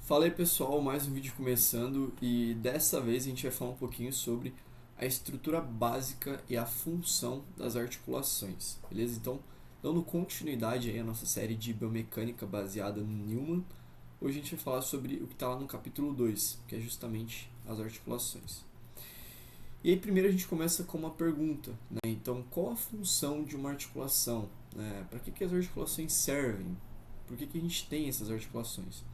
Fala aí pessoal, mais um vídeo começando e dessa vez a gente vai falar um pouquinho sobre a estrutura básica e a função das articulações, beleza? Então, dando continuidade aí à nossa série de biomecânica baseada no Newman, hoje a gente vai falar sobre o que está lá no capítulo 2, que é justamente as articulações. E aí primeiro a gente começa com uma pergunta, né? Então, qual a função de uma articulação? Para que as articulações servem? Por que a gente tem essas articulações?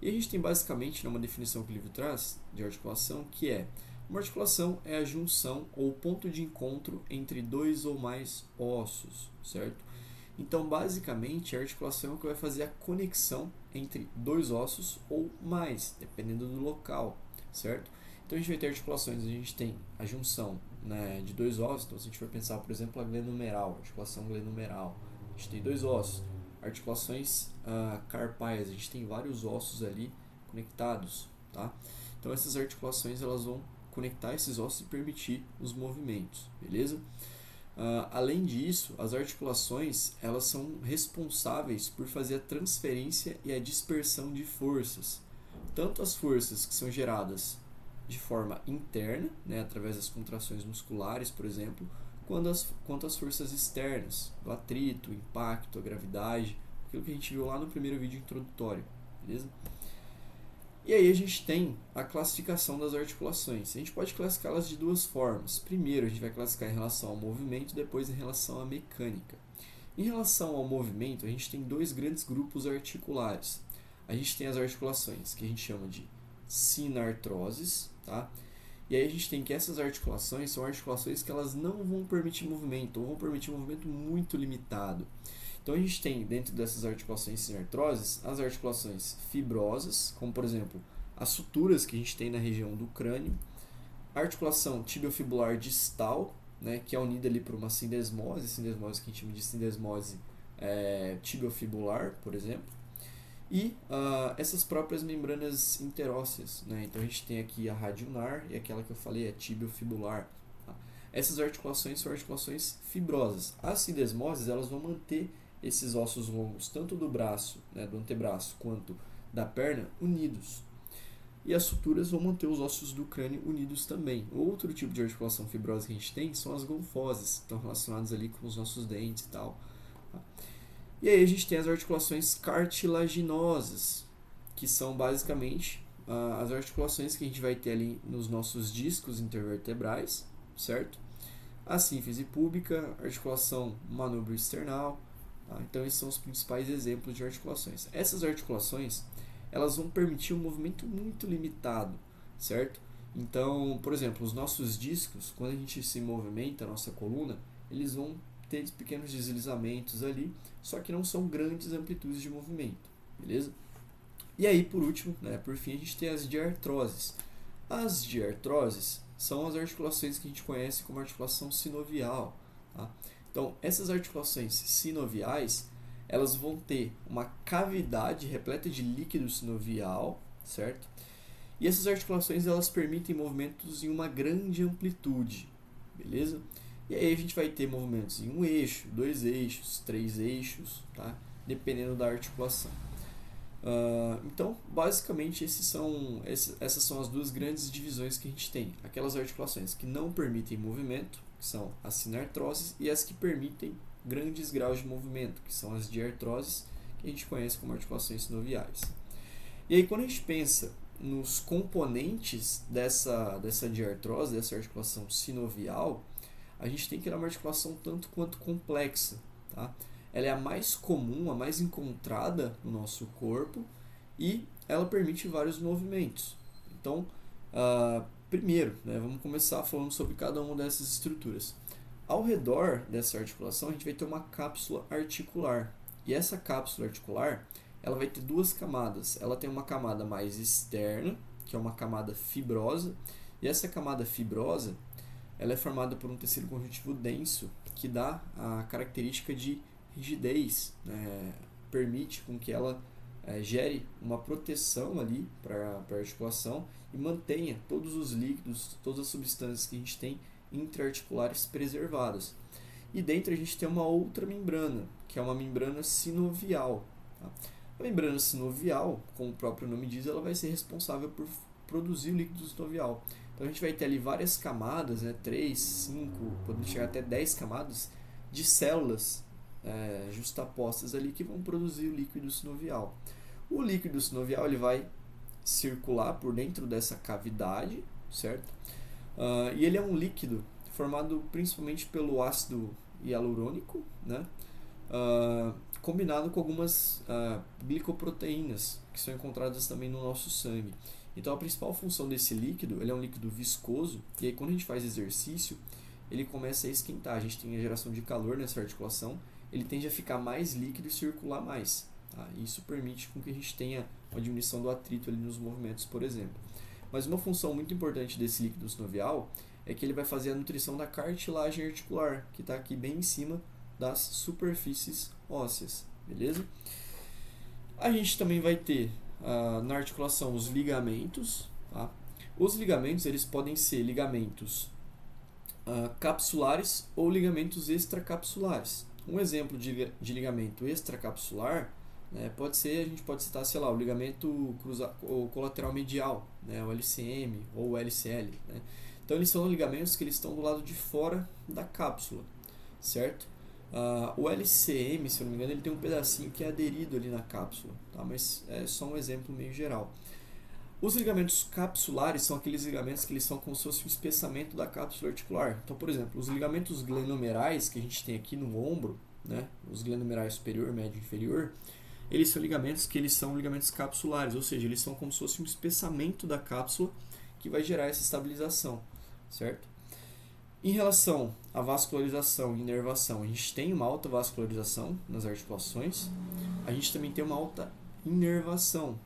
E a gente tem basicamente uma definição que o livro traz de articulação, que é uma articulação é a junção ou ponto de encontro entre dois ou mais ossos, certo? Então, basicamente, a articulação é o que vai fazer a conexão entre dois ossos ou mais, dependendo do local, certo? Então, a gente vai ter articulações, a gente tem a junção, né, de dois ossos. Então, se a gente for pensar, por exemplo, a glenumeral, articulação glenumeral, a gente tem dois ossos. Articulações carpais, a gente tem vários ossos ali conectados, tá? Então, essas articulações elas vão conectar esses ossos e permitir os movimentos, beleza? Além disso, as articulações elas são responsáveis por fazer a transferência e a dispersão de forças, tanto as forças que são geradas de forma interna, né, através das contrações musculares, por exemplo, quanto as forças externas, do atrito, o impacto, a gravidade, aquilo que a gente viu lá no primeiro vídeo introdutório, beleza? E aí a gente tem a classificação das articulações. A gente pode classificá-las de duas formas. Primeiro, a gente vai classificar em relação ao movimento, depois em relação à mecânica. Em relação ao movimento, a gente tem dois grandes grupos articulares. A gente tem as articulações que a gente chama de sinartroses, tá? E aí a gente tem que essas articulações são articulações que elas não vão permitir movimento, ou vão permitir um movimento muito limitado. Então a gente tem dentro dessas articulações sinartroses as articulações fibrosas, como por exemplo as suturas que a gente tem na região do crânio, a articulação tibiofibular distal, né, que é unida ali por uma sindesmose que a gente chama de sindesmose tibiofibular, por exemplo, e essas próprias membranas interósseas, né? Então a gente tem aqui a radionar e aquela que eu falei, a tibiofibular. Tá? Essas articulações são articulações fibrosas. As sindesmoses elas vão manter esses ossos longos, tanto do braço, né, do antebraço, quanto da perna, unidos. E as suturas vão manter os ossos do crânio unidos também. Outro tipo de articulação fibrosa que a gente tem são as gonfoses, que estão relacionadas ali com os nossos dentes e tal. Tá? E aí a gente tem as articulações cartilaginosas, que são basicamente as articulações que a gente vai ter ali nos nossos discos intervertebrais, certo? A sínfise púbica, articulação manubro-esternal. Tá? Então esses são os principais exemplos de articulações. Essas articulações elas vão permitir um movimento muito limitado, certo? Então, por exemplo, os nossos discos, quando a gente se movimenta, a nossa coluna, eles vão ter pequenos deslizamentos ali, só que não são grandes amplitudes de movimento, beleza? E aí, por último, né, por fim, a gente tem as diartroses. As diartroses são as articulações que a gente conhece como articulação sinovial. Tá? Então, essas articulações sinoviais, elas vão ter uma cavidade repleta de líquido sinovial, certo? E essas articulações, elas permitem movimentos em uma grande amplitude, beleza? E aí a gente vai ter movimentos em um eixo, dois eixos, três eixos, tá? Dependendo da articulação. Então, basicamente, essas são as duas grandes divisões que a gente tem. Aquelas articulações que não permitem movimento, que são as sinartroses, e as que permitem grandes graus de movimento, que são as diartroses, que a gente conhece como articulações sinoviais. E aí, quando a gente pensa nos componentes dessa diartrose, dessa articulação sinovial, a gente tem que ter uma articulação tanto quanto complexa, tá? Ela é a mais comum, a mais encontrada no nosso corpo e ela permite vários movimentos. Então, primeiro, né, vamos começar falando sobre cada uma dessas estruturas. Ao redor dessa articulação, a gente vai ter uma cápsula articular. E essa cápsula articular, ela vai ter duas camadas. Ela tem uma camada mais externa, que é uma camada fibrosa, e essa camada fibrosa, ela é formada por um tecido conjuntivo denso, que dá a característica de rigidez, né? Permite com que ela gere uma proteção ali para a articulação e mantenha todos os líquidos, todas as substâncias que a gente tem intraarticulares preservadas. E dentro a gente tem uma outra membrana, que é uma membrana sinovial. Tá? A membrana sinovial, como o próprio nome diz, ela vai ser responsável por produzir o líquido sinovial. Então a gente vai ter ali várias camadas, né, 3, 5, podendo chegar até 10 camadas de células justapostas ali que vão produzir o líquido sinovial. O líquido sinovial ele vai circular por dentro dessa cavidade, certo? E ele é um líquido formado principalmente pelo ácido hialurônico, né? Combinado com algumas glicoproteínas que são encontradas também no nosso sangue. Então a principal função desse líquido, ele é um líquido viscoso, e aí quando a gente faz exercício, ele começa a esquentar, a gente tem a geração de calor nessa articulação, ele tende a ficar mais líquido e circular mais. Tá? Isso permite com que a gente tenha uma diminuição do atrito ali nos movimentos, por exemplo. Mas uma função muito importante desse líquido sinovial é que ele vai fazer a nutrição da cartilagem articular, que está aqui bem em cima das superfícies ósseas, beleza? A gente também vai ter na articulação os ligamentos, tá? Os ligamentos eles podem ser ligamentos capsulares ou ligamentos extracapsulares. Um exemplo de ligamento extracapsular, né, a gente pode citar, sei lá, o ligamento o colateral medial, né, o LCM ou o LCL, né? Então eles são ligamentos que eles estão do lado de fora da cápsula, certo? O LCM, se eu não me engano, ele tem um pedacinho que é aderido ali na cápsula, tá? Mas é só um exemplo meio geral. Os ligamentos capsulares são aqueles ligamentos que eles são como se fosse um espessamento da cápsula articular. Então, por exemplo, os ligamentos glenomerais que a gente tem aqui no ombro, né, os glenomerais superior, médio e inferior, eles são ligamentos que eles são ligamentos capsulares, ou seja, eles são como se fosse um espessamento da cápsula que vai gerar essa estabilização, certo? Em relação à vascularização e inervação, a gente tem uma alta vascularização nas articulações, a gente também tem uma alta inervação.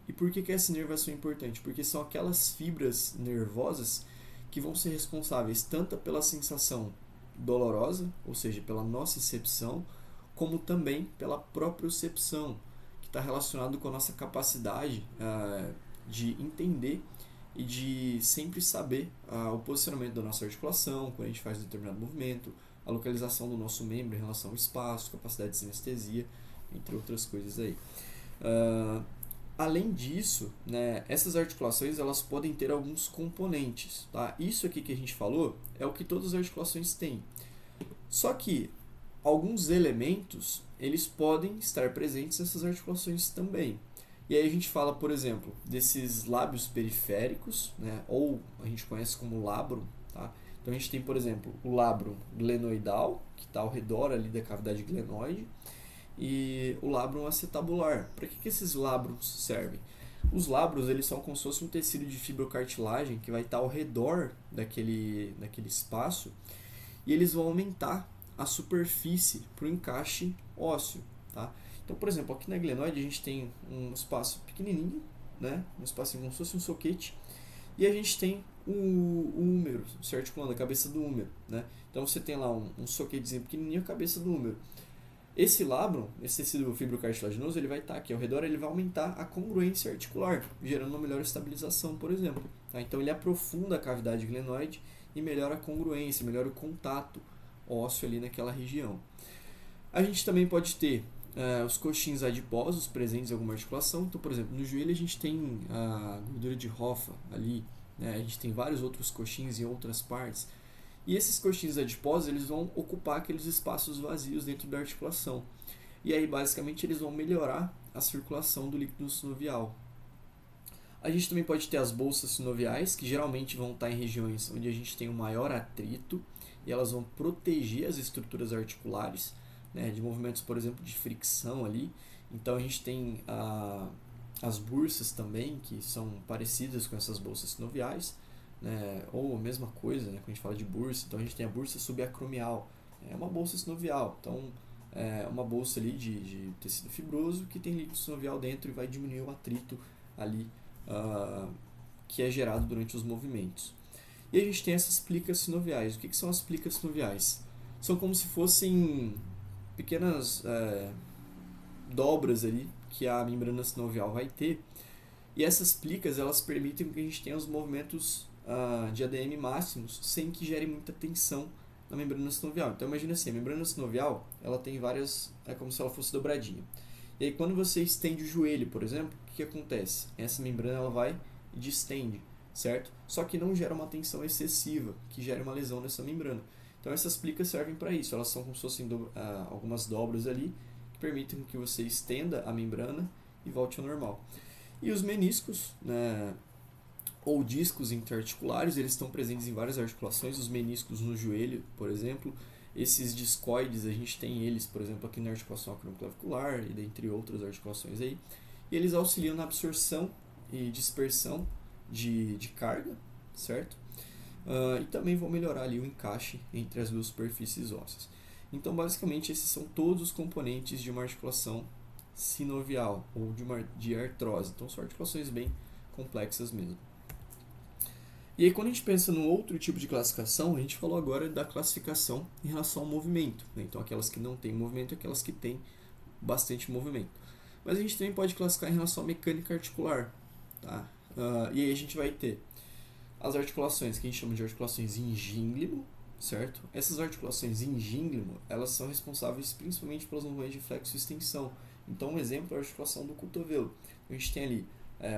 E por que essa inervação é importante? Porque são aquelas fibras nervosas que vão ser responsáveis tanto pela sensação dolorosa, ou seja, pela nocicepção, como também pela propriocepção, que está relacionado com a nossa capacidade de entender e de sempre saber o posicionamento da nossa articulação, quando a gente faz um determinado movimento, a localização do nosso membro em relação ao espaço, capacidade de sinestesia, entre outras coisas aí. Além disso, né, essas articulações elas podem ter alguns componentes. Tá? Isso aqui que a gente falou é o que todas as articulações têm. Só que alguns elementos eles podem estar presentes nessas articulações também. E aí a gente fala, por exemplo, desses lábios periféricos, né, ou a gente conhece como labrum. Tá? Então a gente tem, por exemplo, o labrum glenoidal, que está ao redor ali da cavidade glenoide, e o labrum acetabular. Para que esses labrums servem? Os labrums eles são como se fosse um tecido de fibrocartilagem que vai estar ao redor daquele espaço, e eles vão aumentar a superfície para o encaixe ósseo. Tá? Então, por exemplo, aqui na glenoide a gente tem um espaço pequenininho, né? Um espacinho como se fosse um soquete, e a gente tem o húmero se articulando, a cabeça do húmero. Né? Então você tem lá um soquetezinho pequenininho, a cabeça do húmero. Esse labrum, esse tecido fibrocartilaginoso, ele vai estar aqui ao redor, ele vai aumentar a congruência articular, gerando uma melhor estabilização, por exemplo. Tá? Então ele aprofunda a cavidade glenoide e melhora a congruência, melhora o contato ósseo ali naquela região. A gente também pode ter os coxins adiposos presentes em alguma articulação. Então, por exemplo, no joelho a gente tem a gordura de Hoffa ali, né? A gente tem vários outros coxins em outras partes. E esses coxins adiposos eles vão ocupar aqueles espaços vazios dentro da articulação. E aí, basicamente, eles vão melhorar a circulação do líquido sinovial. A gente também pode ter as bolsas sinoviais, que geralmente vão estar em regiões onde a gente tem um maior atrito, e elas vão proteger as estruturas articulares, né, de movimentos, por exemplo, de fricção ali. Então, a gente tem as bursas também, que são parecidas com essas bolsas sinoviais. Né, ou a mesma coisa, né, quando a gente fala de bursa, então a gente tem a bursa subacromial, é uma bolsa sinovial, então é uma bolsa ali de tecido fibroso que tem líquido sinovial dentro e vai diminuir o atrito ali que é gerado durante os movimentos. E a gente tem essas plicas sinoviais. O que são as plicas sinoviais? São como se fossem pequenas dobras ali que a membrana sinovial vai ter, e essas plicas elas permitem que a gente tenha os movimentos de ADM máximos sem que gere muita tensão na membrana sinovial. Então imagina assim, a membrana sinovial ela tem várias, é como se ela fosse dobradinha. E aí quando você estende o joelho, por exemplo, o que acontece? Essa membrana ela vai e distende, certo? Só que não gera uma tensão excessiva, que gera uma lesão nessa membrana. Então essas plicas servem para isso, elas são como se fossem algumas dobras ali, que permitem que você estenda a membrana e volte ao normal. E os meniscos, né, ou discos interarticulares, eles estão presentes em várias articulações, os meniscos no joelho, por exemplo. Esses discoides, a gente tem eles, por exemplo, aqui na articulação acromioclavicular e dentre outras articulações aí. E eles auxiliam na absorção e dispersão de carga, certo? E também vão melhorar ali o encaixe entre as duas superfícies ósseas. Então, basicamente, esses são todos os componentes de uma articulação sinovial ou de artrose. Então, são articulações bem complexas mesmo. E aí, quando a gente pensa num outro tipo de classificação, a gente falou agora da classificação em relação ao movimento, né? Então, aquelas que não têm movimento e aquelas que têm bastante movimento. Mas a gente também pode classificar em relação à mecânica articular, tá? E aí a gente vai ter as articulações que a gente chama de articulações em gínglimo, certo? Essas articulações em gínglimo, elas são responsáveis principalmente pelos movimentos de flexo e extensão. Então, um exemplo é a articulação do cotovelo. A gente tem ali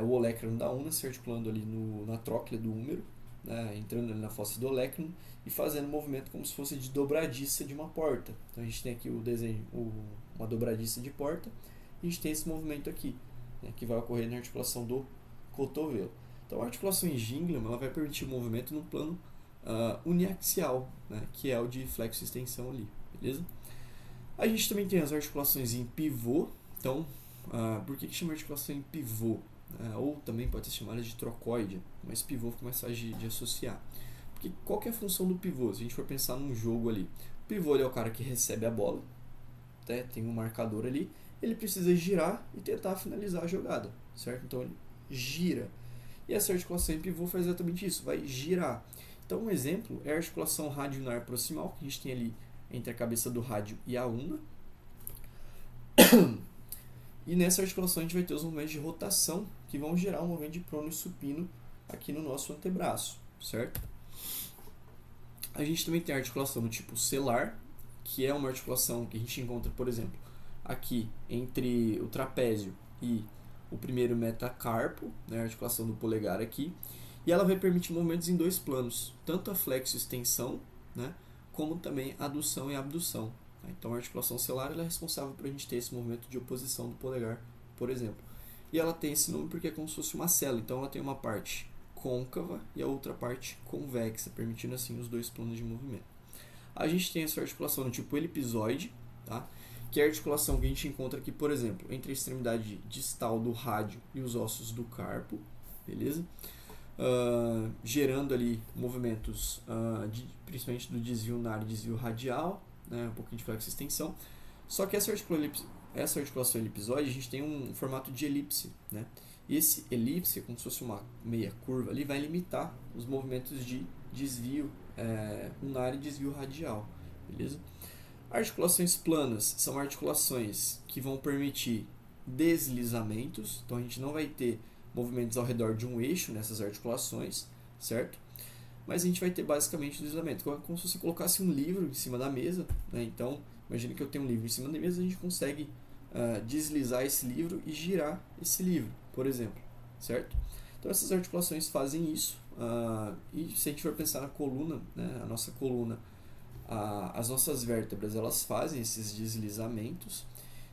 o olecranon da ulna se articulando ali na tróclea do húmero, né, entrando ali na fossa do olecranon e fazendo um movimento como se fosse de dobradiça de uma porta. Então a gente tem aqui o desenho, uma dobradiça de porta, e a gente tem esse movimento aqui, né, que vai ocorrer na articulação do cotovelo. Então a articulação em gínglium ela vai permitir o movimento no plano uniaxial, né, que é o de flexo e extensão ali, beleza? A gente também tem as articulações em pivô. Então, por que chama articulação em pivô? Ou também pode ser chamada de trocoide, mas pivô fica mais fácil de associar. Porque qual que é a função do pivô? Se a gente for pensar num jogo ali, o pivô ele é o cara que recebe a bola, né? Tem um marcador ali, ele precisa girar e tentar finalizar a jogada, certo? Então ele gira. E essa articulação em pivô faz exatamente isso, vai girar. Então um exemplo é a articulação radioulnar proximal, que a gente tem ali entre a cabeça do rádio e a ulna. E nessa articulação a gente vai ter os movimentos de rotação que vão gerar um movimento de prono e supino aqui no nosso antebraço, certo? A gente também tem a articulação do tipo celar, que é uma articulação que a gente encontra, por exemplo, aqui entre o trapézio e o primeiro metacarpo, né, a articulação do polegar aqui, e ela vai permitir movimentos em dois planos, tanto a flexo e extensão, né, como também a adução e a abdução. Então a articulação celar ela é responsável por a gente ter esse movimento de oposição do polegar, por exemplo. E ela tem esse nome porque é como se fosse uma célula, então ela tem uma parte côncava e a outra parte convexa, permitindo assim os dois planos de movimento. A gente tem essa articulação no tipo elipsoide, tá? Que é a articulação que a gente encontra aqui, por exemplo, entre a extremidade distal do rádio e os ossos do carpo, beleza? Gerando ali movimentos principalmente do desvio ulnar e desvio radial, né, um pouquinho de flexo e extensão. Só que essa articulação elipsoide, a gente tem um formato de elipse, né? E esse elipse, como se fosse uma meia curva, ali vai limitar os movimentos de desvio ulnar e desvio radial, beleza? Articulações planas são articulações que vão permitir deslizamentos, então a gente não vai ter movimentos ao redor de um eixo nessas articulações, certo? Mas a gente vai ter basicamente deslizamento, como se você colocasse um livro em cima da mesa, né? Então, imagina que eu tenho um livro em cima da mesa, a gente consegue deslizar esse livro e girar esse livro, por exemplo, certo? Então essas articulações fazem isso, e se a gente for pensar na coluna, né, a nossa coluna, as nossas vértebras elas fazem esses deslizamentos,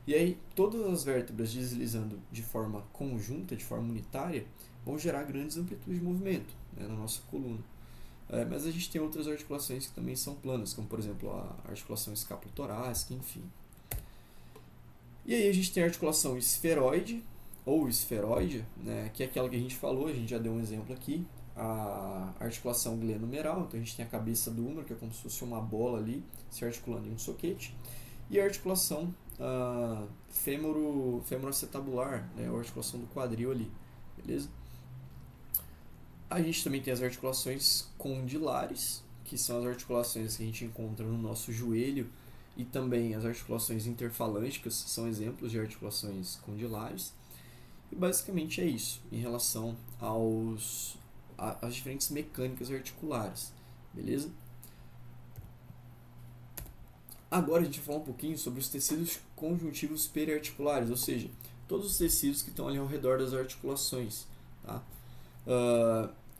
e aí todas as vértebras deslizando de forma conjunta, de forma unitária, vão gerar grandes amplitudes de movimento, né, na nossa coluna. Mas a gente tem outras articulações que também são planas, como por exemplo a articulação escápulo-torácica, enfim. E aí a gente tem a articulação esferoide ou esferoide, né, que é aquela que a gente falou, a gente já deu um exemplo aqui, a articulação glenomeral, então a gente tem a cabeça do húmero, que é como se fosse uma bola ali, se articulando em um soquete, e a articulação femoroacetabular, né, ou articulação do quadril ali, beleza? A gente também tem as articulações condilares, que são as articulações que a gente encontra no nosso joelho, e também as articulações interfalânticas são exemplos de articulações condilares. E basicamente é isso em relação às diferentes mecânicas articulares, beleza? Agora a gente vai falar um pouquinho sobre os tecidos conjuntivos periarticulares, ou seja, todos os tecidos que estão ali ao redor das articulações, tá?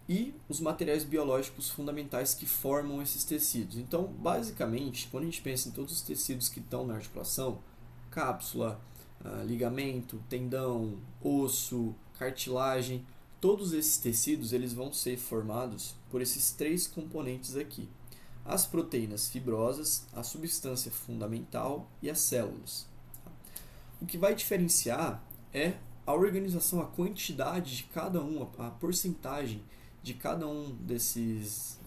E os materiais biológicos fundamentais que formam esses tecidos. Então, basicamente, quando a gente pensa em todos os tecidos que estão na articulação, cápsula, ligamento, tendão, osso, cartilagem, todos esses tecidos eles vão ser formados por esses três componentes aqui: as proteínas fibrosas, a substância fundamental e as células. O que vai diferenciar é a organização, a quantidade de cada um, a porcentagem de cada um desses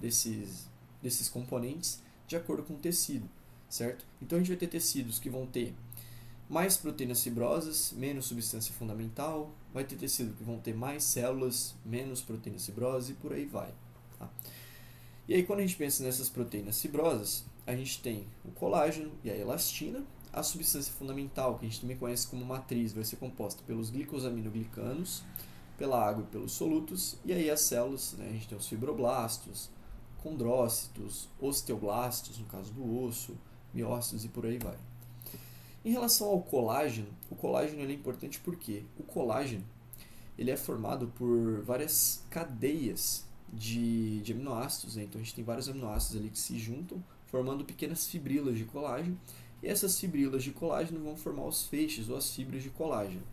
componentes de acordo com o tecido, certo? Então a gente vai ter tecidos que vão ter mais proteínas fibrosas, menos substância fundamental, vai ter tecido que vão ter mais células, menos proteínas fibrosas e por aí vai. Tá? E aí quando a gente pensa nessas proteínas fibrosas, a gente tem o colágeno e a elastina. A substância fundamental, que a gente também conhece como matriz, vai ser composta pelos glicosaminoglicanos, pela água e pelos solutos, e aí as células, né, a gente tem os fibroblastos, condrócitos, osteoblastos, no caso do osso, miócitos e por aí vai. Em relação ao colágeno, o colágeno ele é importante porque o colágeno ele é formado por várias cadeias de aminoácidos, né? Então a gente tem vários aminoácidos ali que se juntam, formando pequenas fibrilas de colágeno, e essas fibrilas de colágeno vão formar os feixes ou as fibras de colágeno.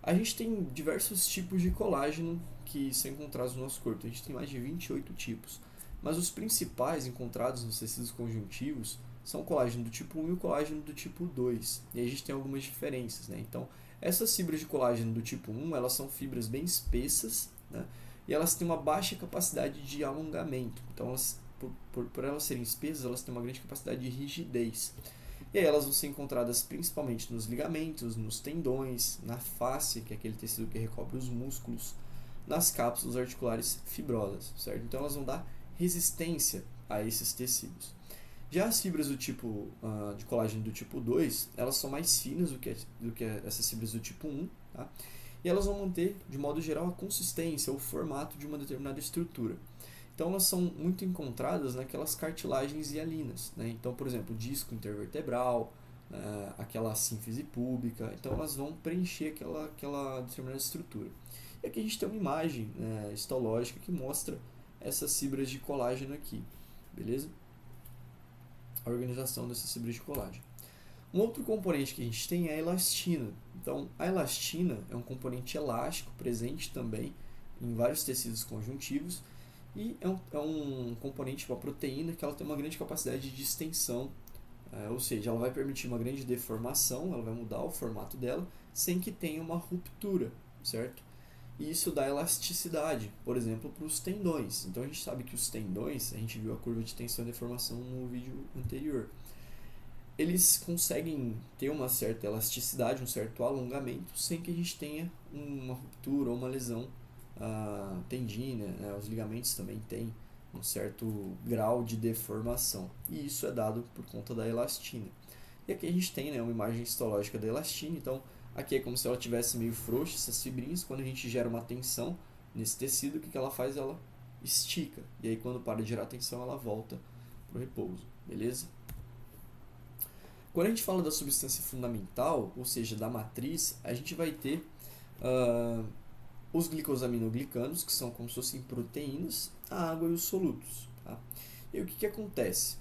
A gente tem diversos tipos de colágeno que são encontrados no nosso corpo. A gente tem mais de 28 tipos. Mas os principais encontrados nos tecidos conjuntivos são o colágeno do tipo 1 e o colágeno do tipo 2. E aí a gente tem algumas diferenças, né? Então, essas fibras de colágeno do tipo 1, elas são fibras bem espessas, né? E elas têm uma baixa capacidade de alongamento. Então, elas, por elas serem espessas, elas têm uma grande capacidade de rigidez. E aí elas vão ser encontradas principalmente nos ligamentos, nos tendões, na fáscia, que é aquele tecido que recobre os músculos, nas cápsulas articulares fibrosas, certo? Então elas vão dar resistência a esses tecidos. Já as fibras do tipo de colágeno do tipo 2, elas são mais finas do que essas fibras do tipo 1, tá? E elas vão manter, de modo geral, a consistência, o formato de uma determinada estrutura. Então elas são muito encontradas naquelas cartilagens hialinas, né? Então, por exemplo, o disco intervertebral, aquela sínfise púbica, então elas vão preencher aquela determinada estrutura. E aqui a gente tem uma imagem, né, histológica que mostra essas fibras de colágeno aqui, beleza? A organização dessas fibras de colágeno. Um outro componente que a gente tem é a elastina. Então, a elastina é um componente elástico presente também em vários tecidos conjuntivos e é um componente, uma proteína que ela tem uma grande capacidade de extensão, ou seja, ela vai permitir uma grande deformação, ela vai mudar o formato dela sem que tenha uma ruptura, certo? E isso dá elasticidade, por exemplo, para os tendões. Então a gente sabe que os tendões, a gente viu a curva de tensão e deformação no vídeo anterior, eles conseguem ter uma certa elasticidade, um certo alongamento, sem que a gente tenha uma ruptura ou uma lesão tendínea, né? Os ligamentos também têm um certo grau de deformação, e isso é dado por conta da elastina. E aqui a gente tem, né, uma imagem histológica da elastina. Então aqui é como se ela tivesse meio frouxa, essas fibrinhas. Quando a gente gera uma tensão nesse tecido, o que ela faz? Ela estica, e aí quando para de gerar tensão ela volta para o repouso, beleza? Quando a gente fala da substância fundamental, ou seja, da matriz, a gente vai ter os glicosaminoglicanos, que são como se fossem proteínas, a água e os solutos. Tá? E o que acontece?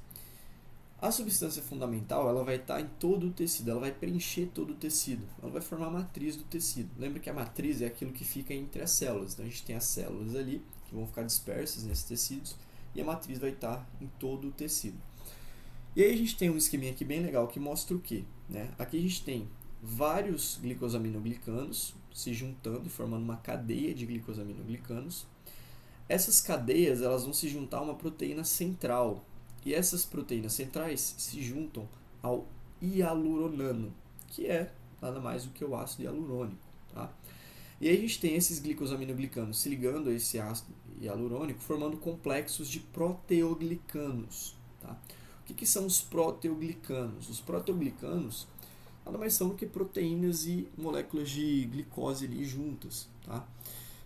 A substância fundamental ela vai estar em todo o tecido, ela vai preencher todo o tecido, ela vai formar a matriz do tecido. Lembra que a matriz é aquilo que fica entre as células. Então a gente tem as células ali, que vão ficar dispersas nesses tecidos, e a matriz vai estar em todo o tecido. E aí a gente tem um esqueminha aqui bem legal que mostra o quê? Né? Aqui a gente tem vários glicosaminoglicanos se juntando e formando uma cadeia de glicosaminoglicanos. Essas cadeias elas vão se juntar a uma proteína central. E essas proteínas centrais se juntam ao hialuronano, que é nada mais do que o ácido hialurônico. Tá? E aí a gente tem esses glicosaminoglicanos se ligando a esse ácido hialurônico, formando complexos de proteoglicanos. Tá? O que são os proteoglicanos? Os proteoglicanos nada mais são do que proteínas e moléculas de glicose ali juntas. Tá?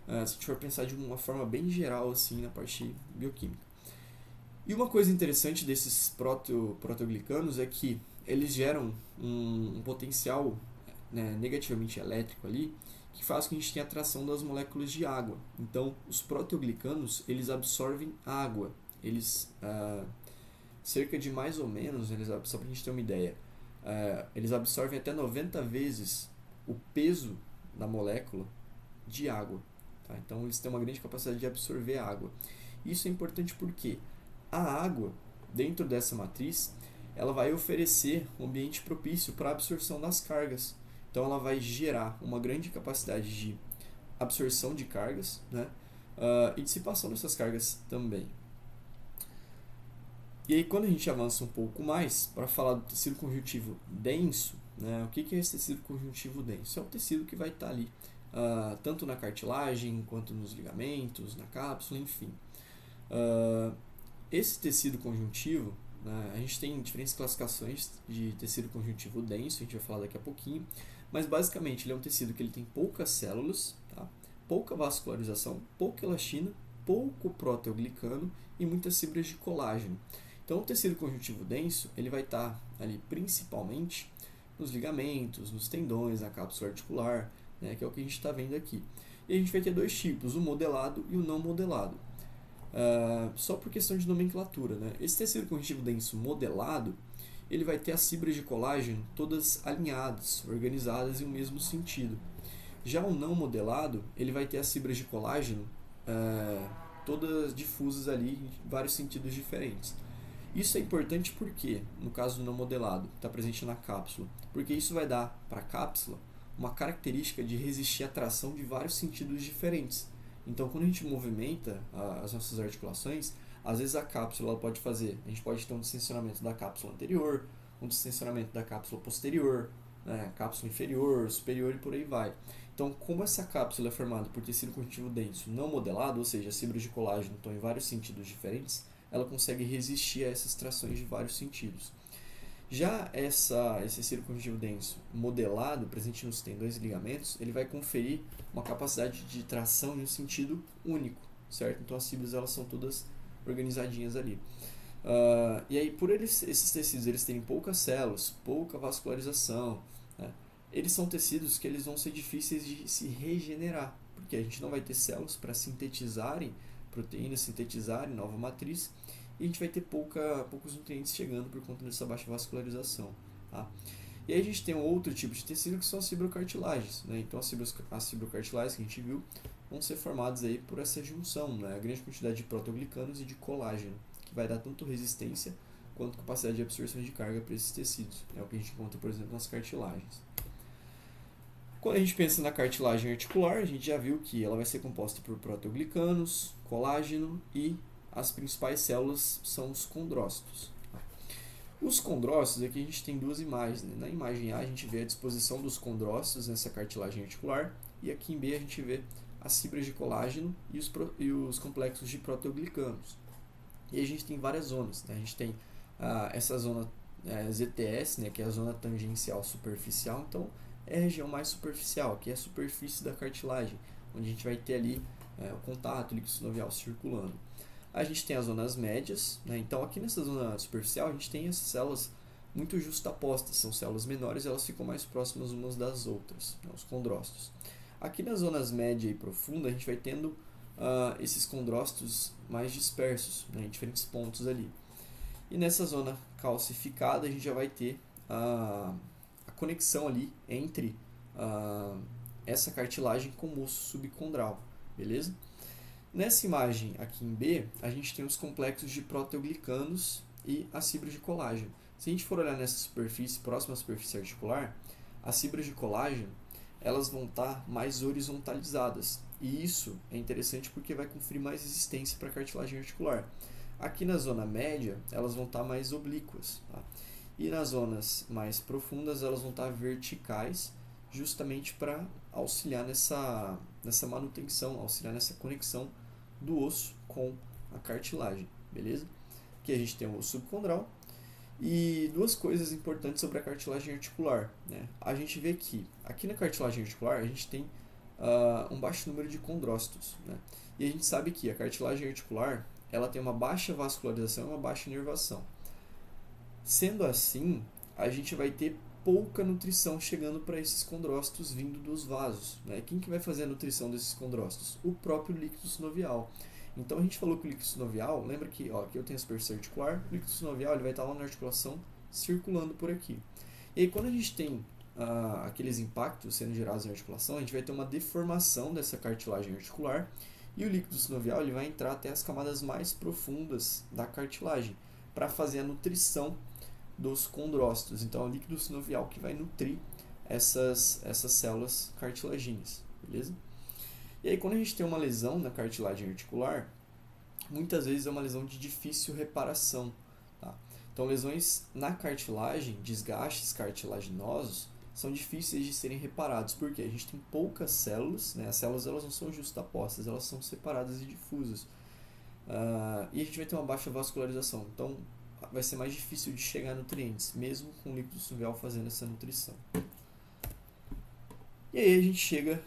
Se a gente for pensar de uma forma bem geral assim, na parte bioquímica. E uma coisa interessante desses proteoglicanos é que eles geram um potencial, né, negativamente elétrico ali, que faz com que a gente tenha atração das moléculas de água. Então, os proteoglicanos, eles absorvem água. Eles, cerca de mais ou menos, só para a gente ter uma ideia, eles absorvem até 90 vezes o peso da molécula de água. Tá? Então, eles têm uma grande capacidade de absorver água. Isso é importante porque a água, dentro dessa matriz, ela vai oferecer um ambiente propício para a absorção das cargas. Então, ela vai gerar uma grande capacidade de absorção de cargas, né? E dissipação dessas cargas também. E aí, quando a gente avança um pouco mais, para falar do tecido conjuntivo denso, né? O que é esse tecido conjuntivo denso? É um tecido que vai estar ali, tanto na cartilagem, quanto nos ligamentos, na cápsula, enfim. Esse tecido conjuntivo, né, a gente tem diferentes classificações de tecido conjuntivo denso, a gente vai falar daqui a pouquinho, mas basicamente ele é um tecido que ele tem poucas células, tá? Pouca vascularização, pouca elastina, pouco proteoglicano e muitas fibras de colágeno. Então, o tecido conjuntivo denso ele vai estar ali principalmente nos ligamentos, nos tendões, na cápsula articular, né, que é o que a gente está vendo aqui. E a gente vai ter dois tipos, o modelado e o não modelado. Só por questão de nomenclatura, né? Esse tecido conjuntivo denso modelado, ele vai ter as fibras de colágeno todas alinhadas, organizadas em um mesmo sentido. Já o não modelado, ele vai ter as fibras de colágeno todas difusas ali em vários sentidos diferentes. Isso é importante porque, no caso do não modelado, está presente na cápsula, porque isso vai dar para a cápsula uma característica de resistir à tração de vários sentidos diferentes. Então, quando a gente movimenta as nossas articulações, às vezes a cápsula a gente pode ter um distensionamento da cápsula anterior, um distensionamento da cápsula posterior, né, cápsula inferior, superior e por aí vai. Então, como essa cápsula é formada por tecido conjuntivo denso não modelado, ou seja, as fibras de colágeno estão em vários sentidos diferentes, ela consegue resistir a essas trações de vários sentidos. Já esse tecido conjuntivo denso modelado, presente nos tendões e ligamentos, ele vai conferir uma capacidade de tração em um sentido único, certo? Então as fibras elas são todas organizadinhas ali. E aí, por esses tecidos eles terem poucas células, pouca vascularização, né? Eles são tecidos que eles vão ser difíceis de se regenerar, porque a gente não vai ter células para sintetizarem proteínas, sintetizarem nova matriz, e a gente vai ter poucos nutrientes chegando por conta dessa baixa vascularização. Tá? E aí a gente tem um outro tipo de tecido que são as fibrocartilagens. Né? Então as fibrocartilagens que a gente viu vão ser formadas aí por essa junção, né? A grande quantidade de proteoglicanos e de colágeno, que vai dar tanto resistência quanto capacidade de absorção de carga para esses tecidos. É o que a gente encontra, por exemplo, nas cartilagens. Quando a gente pensa na cartilagem articular, a gente já viu que ela vai ser composta por proteoglicanos, colágeno e as principais células são os condrócitos. Os condrócitos, aqui a gente tem duas imagens. Né? Na imagem A a gente vê a disposição dos condrócitos nessa cartilagem articular e aqui em B a gente vê as fibras de colágeno e os complexos de proteoglicanos. E a gente tem várias zonas. Né? A gente tem essa zona ZTS, né? Que é a zona tangencial superficial, então é a região mais superficial, que é a superfície da cartilagem, onde a gente vai ter ali o contato, o líquido sinovial circulando. A gente tem as zonas médias, né? Então aqui nessa zona superficial a gente tem essas células muito justapostas, são células menores e elas ficam mais próximas umas das outras, né? Os condrócitos. Aqui nas zonas média e profunda a gente vai tendo esses condrócitos mais dispersos, né? Em diferentes pontos ali. E nessa zona calcificada a gente já vai ter a conexão ali entre essa cartilagem com o osso subcondral, beleza? Nessa imagem aqui em B, a gente tem os complexos de proteoglicanos e as fibras de colágeno. Se a gente for olhar nessa superfície, próxima à superfície articular, as fibras de colágeno elas vão estar mais horizontalizadas. E isso é interessante porque vai conferir mais resistência para a cartilagem articular. Aqui na zona média, elas vão estar mais oblíquas. Tá? E nas zonas mais profundas, elas vão estar verticais, justamente para auxiliar nessa manutenção, auxiliar nessa conexão do osso com a cartilagem, beleza? Aqui a gente tem o osso subcondral e duas coisas importantes sobre a cartilagem articular, né? A gente vê que aqui na cartilagem articular a gente tem um baixo número de condrócitos, né? E a gente sabe que a cartilagem articular ela tem uma baixa vascularização e uma baixa inervação. Sendo assim, a gente vai ter pouca nutrição chegando para esses condrócitos vindo dos vasos, né? Quem que vai fazer a nutrição desses condrócitos? O próprio líquido sinovial. Então a gente falou que o líquido sinovial, lembra que aqui eu tenho a superfície articular, o líquido sinovial ele vai estar lá na articulação circulando por aqui. E aí quando a gente tem aqueles impactos sendo gerados na articulação, a gente vai ter uma deformação dessa cartilagem articular e o líquido sinovial ele vai entrar até as camadas mais profundas da cartilagem para fazer a nutrição dos condrócitos. Então é o líquido sinovial que vai nutrir essas células cartilagíneas, beleza? E aí quando a gente tem uma lesão na cartilagem articular, muitas vezes é uma lesão de difícil reparação. Tá? Então lesões na cartilagem, desgastes cartilaginosos, são difíceis de serem reparados, porque a gente tem poucas células, né? As células elas não são justapostas, elas são separadas e difusas. E a gente vai ter uma baixa vascularização, então vai ser mais difícil de chegar a nutrientes, mesmo com o líquido sinovial fazendo essa nutrição. E aí a gente chega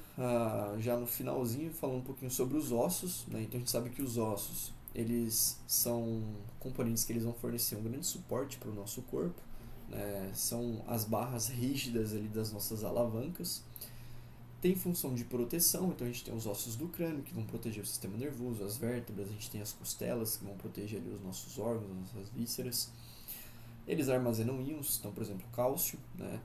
já no finalzinho falando um pouquinho sobre os ossos, né? Então a gente sabe que os ossos eles são componentes que eles vão fornecer um grande suporte para o nosso corpo, né? São as barras rígidas ali das nossas alavancas. Tem função de proteção, então a gente tem os ossos do crânio que vão proteger o sistema nervoso, as vértebras, a gente tem as costelas que vão proteger ali os nossos órgãos, as nossas vísceras. Eles armazenam íons, então por exemplo cálcio, né?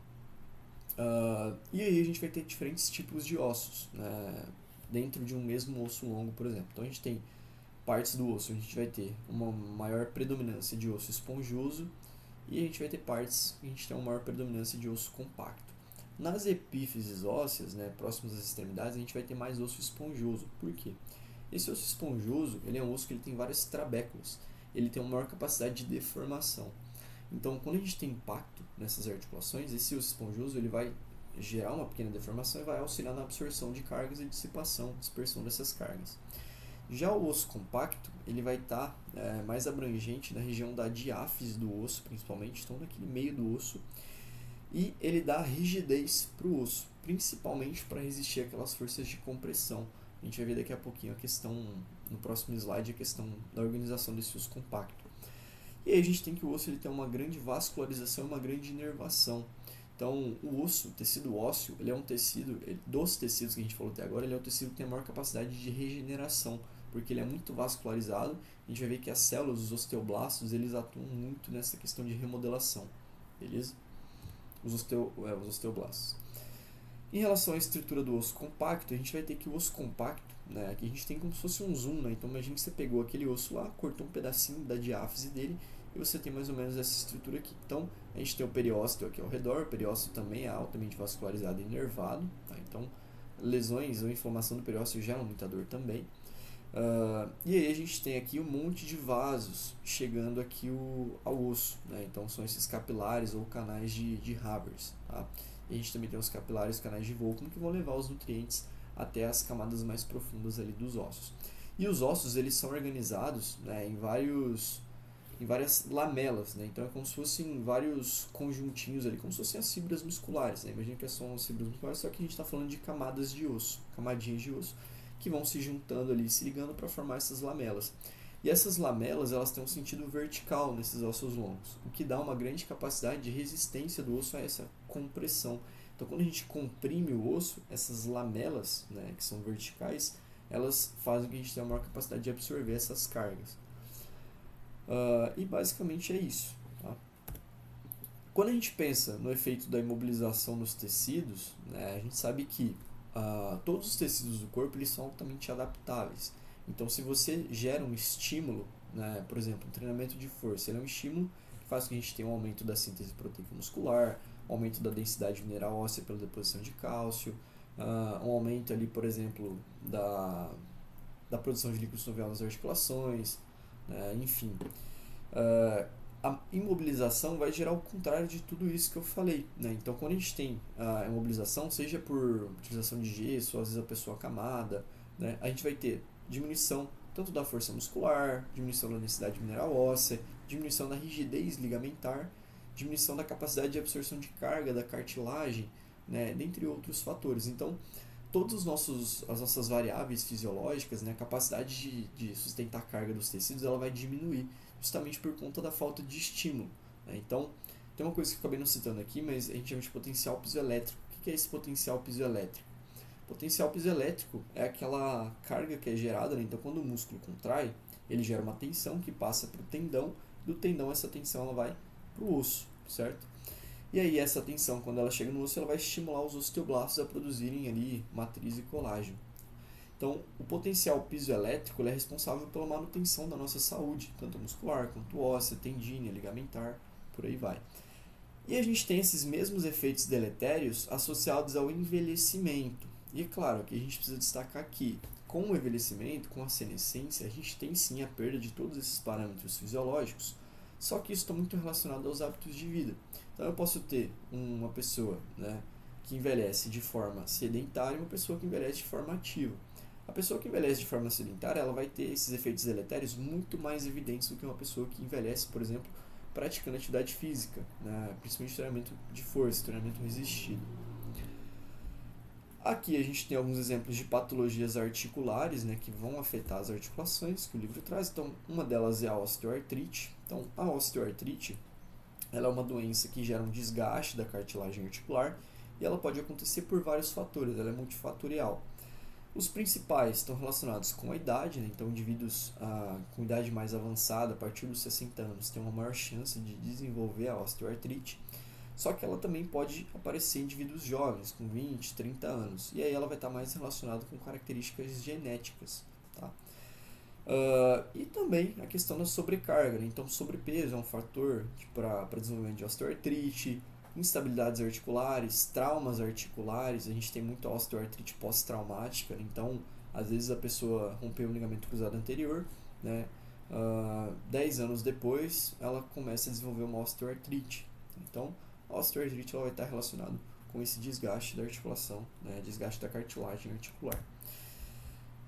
E aí a gente vai ter diferentes tipos de ossos, né? Dentro de um mesmo osso longo, por exemplo. Então a gente tem partes do osso, a gente vai ter uma maior predominância de osso esponjoso e a gente vai ter partes que a gente tem uma maior predominância de osso compacto. Nas epífises ósseas, né, próximas às extremidades, a gente vai ter mais osso esponjoso. Por quê? Esse osso esponjoso ele é um osso que ele tem várias trabéculas, ele tem uma maior capacidade de deformação. Então, quando a gente tem impacto nessas articulações, esse osso esponjoso ele vai gerar uma pequena deformação e vai auxiliar na absorção de cargas e dissipação, dispersão dessas cargas. Já o osso compacto, ele vai estar mais abrangente na região da diáfise do osso, principalmente, então naquele meio do osso, e ele dá rigidez para o osso, principalmente para resistir àquelas forças de compressão. A gente vai ver daqui a pouquinho a questão, no próximo slide, a questão da organização desse osso compacto. E aí a gente tem que o osso ele tem uma grande vascularização e uma grande inervação. Então, o osso, o tecido ósseo, ele é um tecido, dos tecidos que a gente falou até agora, ele é o tecido que tem a maior capacidade de regeneração, porque ele é muito vascularizado. A gente vai ver que as células, os osteoblastos, eles atuam muito nessa questão de remodelação, beleza? Os osteoblastos. Em relação à estrutura do osso compacto, a gente vai ter que o osso compacto, né, que a gente tem como se fosse um zoom, né? Então imagine que você pegou aquele osso lá, cortou um pedacinho da diáfise dele e você tem mais ou menos essa estrutura aqui. Então a gente tem o periósteo aqui ao redor, o periósteo também é altamente vascularizado e inervado, tá? Então lesões ou inflamação do periósteo geram muita dor também. E aí a gente tem aqui um monte de vasos chegando aqui ao osso, né? Então são esses capilares ou canais de Havers, tá? E a gente também tem os capilares, os canais de Volkmann que vão levar os nutrientes até as camadas mais profundas ali dos ossos. E os ossos eles são organizados, né, em várias lamelas, né? Então é como se fossem vários conjuntinhos ali, como se fossem as fibras musculares, né? Imagina que são as fibras musculares, só que a gente está falando de camadas de osso, camadinhas de osso, que vão se juntando ali, se ligando para formar essas lamelas. E essas lamelas elas têm um sentido vertical nesses ossos longos, o que dá uma grande capacidade de resistência do osso a essa compressão. Então, quando a gente comprime o osso, essas lamelas, né, que são verticais, elas fazem com que a gente tenha uma maior capacidade de absorver essas cargas. E basicamente é isso. Tá? Quando a gente pensa no efeito da imobilização nos tecidos, né, a gente sabe que todos os tecidos do corpo eles são altamente adaptáveis. Então, se você gera um estímulo, né, por exemplo, um treinamento de força, ele é um estímulo que faz com que a gente tenha um aumento da síntese proteica muscular, um aumento da densidade mineral óssea pela deposição de cálcio, um aumento ali, por exemplo, da produção de líquido sinovial nas articulações, enfim. A imobilização vai gerar o contrário de tudo isso que eu falei, né? Então, quando a gente tem a imobilização, seja por utilização de gesso, ou às vezes a pessoa acamada, né? A gente vai ter diminuição tanto da força muscular, diminuição da densidade mineral óssea, diminuição da rigidez ligamentar, diminuição da capacidade de absorção de carga da cartilagem, né? Dentre outros fatores. Então, todas as nossas variáveis fisiológicas, né? A capacidade de sustentar a carga dos tecidos, ela vai diminuir, justamente por conta da falta de estímulo, né? Então, Tem uma coisa que eu acabei não citando aqui, mas a gente chama de potencial piezoelétrico. O que é esse potencial piezoelétrico? Potencial piezoelétrico é aquela carga que é gerada, né? Então, quando o músculo contrai, ele gera uma tensão que passa para o tendão, do tendão essa tensão ela vai para o osso, certo? E aí essa tensão, quando ela chega no osso, ela vai estimular os osteoblastos a produzirem ali matriz e colágeno. Então, o potencial piezoelétrico ele é responsável pela manutenção da nossa saúde, tanto muscular quanto óssea, tendínea, ligamentar, por aí vai. E a gente tem esses mesmos efeitos deletérios associados ao envelhecimento. E é claro que a gente precisa destacar que, com o envelhecimento, com a senescência, a gente tem sim a perda de todos esses parâmetros fisiológicos, só que isso está muito relacionado aos hábitos de vida. Então eu posso ter uma pessoa, né, que envelhece de forma sedentária e uma pessoa que envelhece de forma ativa. A pessoa que envelhece de forma sedentária, ela vai ter esses efeitos deletérios muito mais evidentes do que uma pessoa que envelhece, por exemplo, praticando atividade física, né, principalmente treinamento de força, treinamento resistido. Aqui a gente tem alguns exemplos de patologias articulares, né, que vão afetar as articulações, que o livro traz. Então, uma delas é a osteoartrite. Então, a osteoartrite ela é uma doença que gera um desgaste da cartilagem articular e ela pode acontecer por vários fatores, ela é multifatorial. Os principais estão relacionados com a idade, né? Então indivíduos com idade mais avançada, a partir dos 60 anos, têm uma maior chance de desenvolver a osteoartrite. Só que ela também pode aparecer em indivíduos jovens, com 20, 30 anos. E aí ela vai estar mais relacionada com características genéticas. Tá? E também a questão da sobrecarga. Né? Então, sobrepeso é um fator para desenvolvimento de osteoartrite, instabilidades articulares, traumas articulares. A gente tem muita osteoartrite pós-traumática. Então, às vezes a pessoa rompeu o ligamento cruzado anterior, né? 10 anos depois, ela começa a desenvolver uma osteoartrite. Então, a osteoartrite ela vai estar relacionada com esse desgaste da articulação, né? Desgaste da cartilagem articular.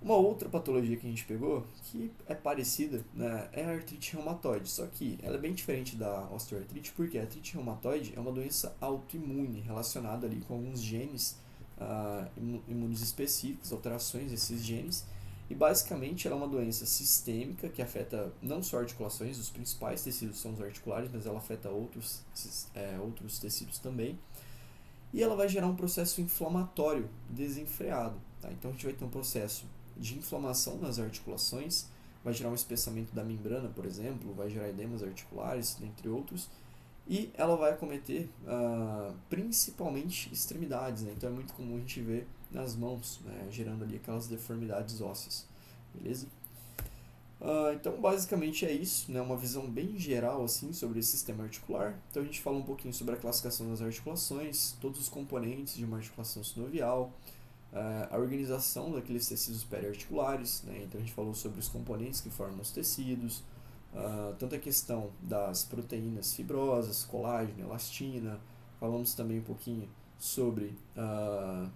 Uma outra patologia que a gente pegou, que é parecida, né, é a artrite reumatoide, só que ela é bem diferente da osteoartrite, porque a artrite reumatoide é uma doença autoimune, relacionada ali com alguns genes imunes específicos, alterações desses genes, e basicamente ela é uma doença sistêmica que afeta não só articulações, os principais tecidos são os articulares, mas ela afeta outros tecidos também, e ela vai gerar um processo inflamatório desenfreado. Tá? Então a gente vai ter um processo de inflamação nas articulações, vai gerar um espessamento da membrana, por exemplo, vai gerar edemas articulares, dentre outros, e ela vai acometer principalmente extremidades, né? Então é muito comum a gente ver nas mãos, né? Gerando ali aquelas deformidades ósseas, beleza? Então basicamente é isso, né? Uma visão bem geral assim sobre esse sistema articular. Então a gente fala um pouquinho sobre a classificação das articulações, todos os componentes de uma articulação sinovial, a organização daqueles tecidos periarticulares, né? Então a gente falou sobre os componentes que formam os tecidos, tanto a questão das proteínas fibrosas, colágeno, elastina, falamos também um pouquinho sobre a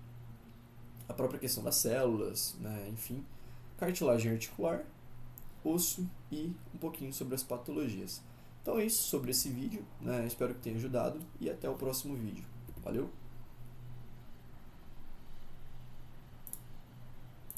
própria questão das células, né? Enfim, cartilagem articular, osso e um pouquinho sobre as patologias. Então é isso sobre esse vídeo, né? Espero que tenha ajudado e até o próximo vídeo. Valeu!